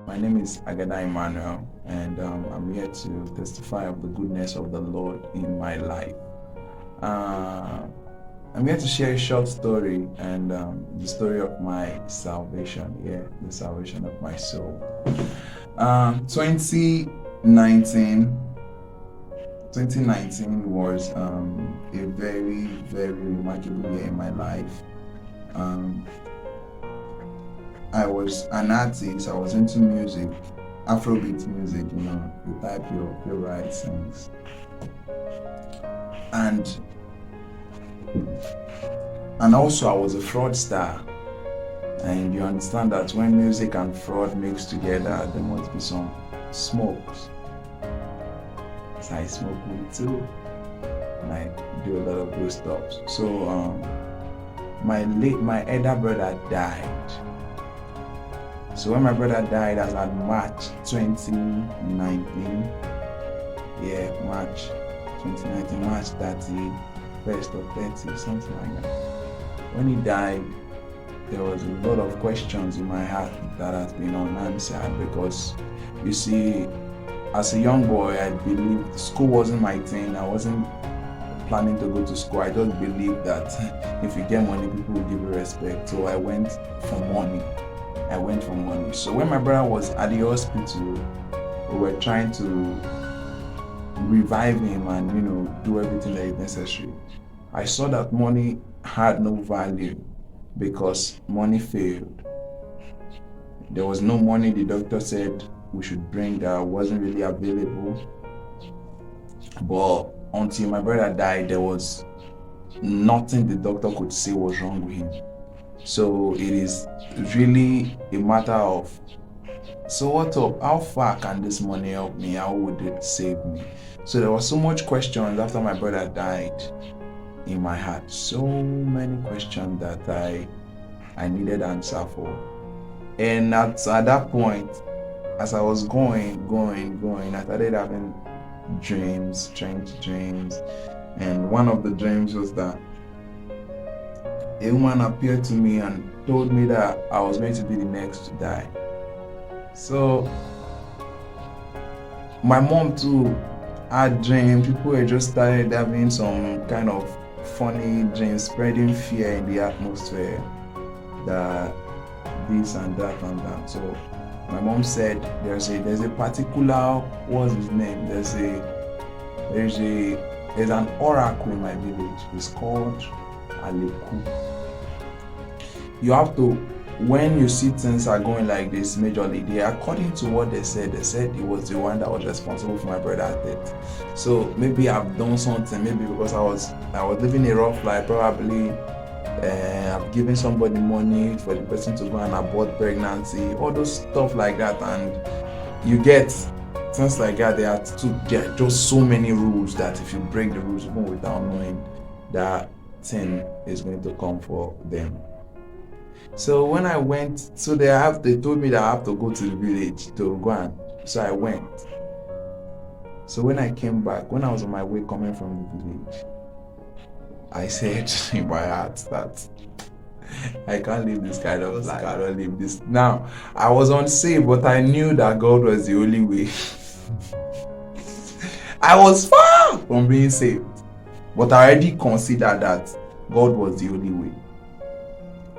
My name is Agada Emmanuel, and I'm here to testify of the goodness of the Lord in my life. Uh, I'm here to share a short story and the story of my salvation. Yeah, the salvation of my soul. 2019, 2019 was a very, very remarkable year in my life. I was an artist. I was into music, Afrobeat music. You type your right things, and also I was a fraudster. And you understand that when music and fraud mix together, there must be some smokes. So I smoke weed too, and I do a lot of those stuff. So my elder brother died. So when my brother died, as at March 2019, March 2019, March 31st or 30, something like that. When he died, there was a lot of questions in my heart that has been unanswered because, you see, as a young boy, I believed school wasn't my thing. I wasn't planning to go to school. I just believed that if you get money, people will give you respect. So I went for money. So when my brother was at the hospital, we were trying to revive him and do everything that is necessary. I saw that money had no value because money failed. There was no money. The doctor said we should bring that wasn't really available. But until my brother died, there was nothing the doctor could say was wrong with him. So it is really a matter of, so what up? How far can this money help me? How would it save me? So there was so much questions after my brother died in my heart. So many questions that I needed answer for. And at that point, as I was going, I started having strange dreams. And one of the dreams was that a woman appeared to me and told me that I was going to be the next to die. So my mom too had dreams. People were just started having some kind of funny dreams, spreading fear in the atmosphere, that this and that and that. So my mom said there's a particular, what's his name? There's an oracle in my village. It's called Aleku. You have to, when you see things are going like this majorly, according to what they said it was the one that was responsible for my brother's death. So maybe I've done something, maybe because I was living a rough life, probably I've given somebody money for the person to go and abort pregnancy, all those stuff like that, and you get things like that. There are just so many rules that if you break the rules even without knowing, that thing is going to come for them. So when I went, so they told me that I have to go to the village to go and, so I went. So when I came back, when I was on my way coming from the village, I said in my heart that I can't live this kind of life. I don't live this. Now, I was unsaved, but I knew that God was the only way. I was far from being saved, but I already considered that God was the only way.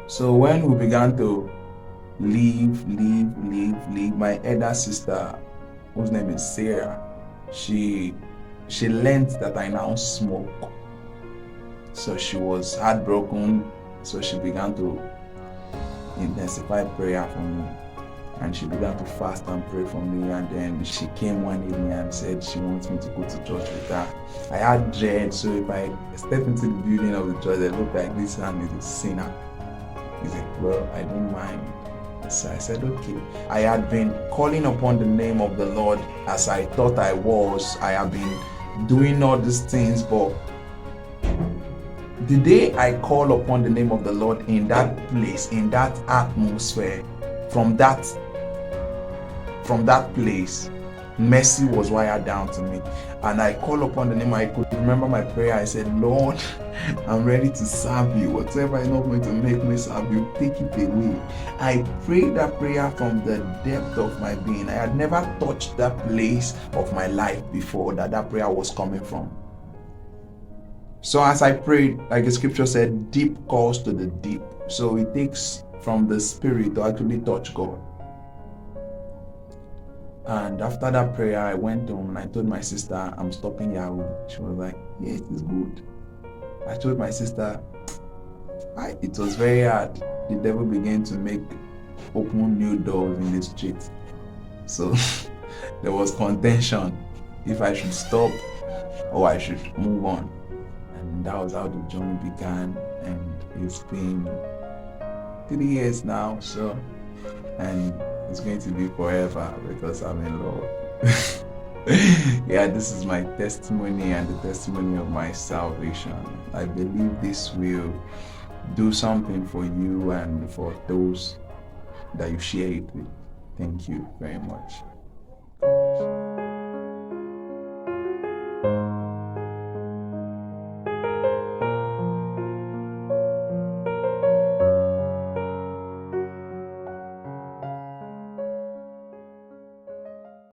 So when we began to leave, my elder sister, whose name is Sarah, she learned that I now smoke. So she was heartbroken. So she began to intensify prayer for me. And she began to fast and pray for me. And then she came one evening and said she wants me to go to church with her. I had dread, so if I step into the building of the church, it looked like this man is a sinner. He said, well, I don't mind. So I said, okay. I had been calling upon the name of the Lord as I thought I was. I have been doing all these things, but the day I call upon the name of the Lord in that place, in that atmosphere, from that place, Mercy was wired down to me. And I called upon the name. I could remember my prayer. I said, Lord, I'm ready to serve you. Whatever is not going to make me serve you, take it away. I prayed that prayer from the depth of my being. I had never touched that place of my life before that prayer was coming from. So as I prayed, like the scripture said, deep calls to the deep. So it takes from the spirit to actually touch God. And after that prayer, I went home and I told my sister, I'm stopping Yahoo. She was like, yes, it's good. I told my sister, it was very hard. The devil began to open new doors in the street. So there was contention if I should stop or I should move on. And that was how the journey began. And it's been 3 years now, so, and it's going to be forever because I'm in love. Yeah, this is my testimony and the testimony of my salvation. I believe this will do something for you and for those that you share it with. Thank you very much.